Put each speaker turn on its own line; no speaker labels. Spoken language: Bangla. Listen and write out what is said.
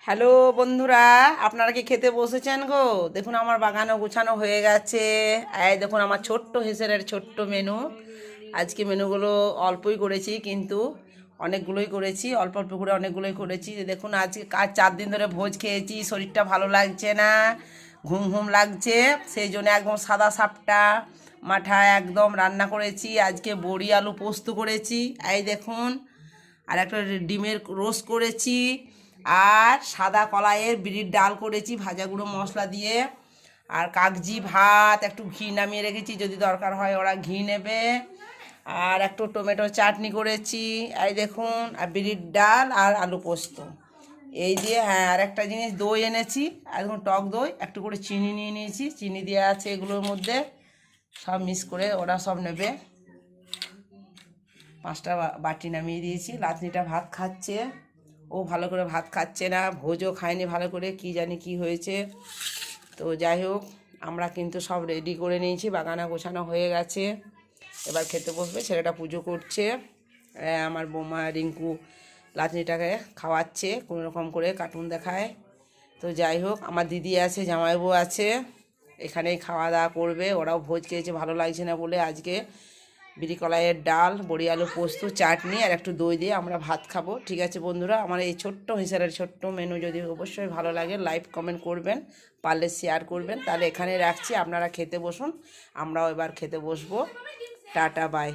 হ্যালো বন্ধুরা, আপনারা কি খেতে বসেছেন গো? দেখুন আমার বাগানও গোছানো হয়ে গেছে। এই দেখুন আমার ছোট্ট হেসেলের ছোট্ট মেনু। আজকে মেনুগুলো অল্পই করেছি, কিন্তু অনেকগুলোই করেছি। অল্প অল্প করে অনেকগুলোই করেছি। দেখুন আজকে 4 দিন ধরে ভোজ খেয়েছি, শরীরটা ভালো লাগছে না, ঘুম ঘুম লাগছে। সেই জন্য একদম সাদা সাপটা মাঠা একদম রান্না করেছি। আজকে বড়ি আলু পোস্ত করেছি, এই দেখুন। আর একটা ডিমের রোস্ট করেছি, আর সাদা কলাইয়ের বিরির ডাল করেছি ভাজা গুঁড়ো মশলা দিয়ে। আর কাগজি ভাত, একটু ঘি নামিয়ে রেখেছি, যদি দরকার হয় ওরা ঘি নেবে। আর একটু টমেটো চাটনি করেছি, এই দেখুন। আর বিরির ডাল আর আলু পোস্ত এই দিয়ে। হ্যাঁ, আর একটা জিনিস দই এনেছি, একদম টক দই, একটু করে চিনি নিয়ে নিয়েছি, চিনি দেওয়া আছে এগুলোর মধ্যে। সব মিক্স করে ওরা সব নেবে। 5টা বাটি নামিয়ে দিয়েছি। লাতনিটা ভাত খাচ্ছে, ও ভালো করে ভাত খাচ্ছে না, ভোজও খায়নি ভালো করে, কি জানি কি হয়েছে। তো যাই হোক, আমরা কিন্তু সব রেডি করে নিয়েছি, বাগানা গোছানো হয়ে গেছে। এবার খেতে বসবে, ছেলেটা পুজো করছে। আমার বৌমা রিঙ্কু লাতনিটাকে খাওয়াচ্ছে কোনো রকম করে, কার্টুন দেখায়। তো যাই হোক, আমার দিদি আছে, জামাইবাবু আছে, এখানেই খাওয়া দাওয়া করবে। ওরাও ভোজ খেয়েছে, ভালো লাগছে না বলে আজকে বিরি কলাইয়ের ডাল, বড়ি আলু পোস্ত, চাটনি আর একটু দই দিয়ে আমরা ভাত খাবো। ঠিক আছে বন্ধুরা, আমার এই ছোট্ট হিসারের ছোট্ট মেনু যদি অবশ্যই ভালো লাগে, লাইক কমেন্ট করবেন, পারলে শেয়ার করবেন। তাহলে এখানে রাখছি, আপনারা খেতে বসুন, আমরাও এবার খেতে বসবো। Tata, by.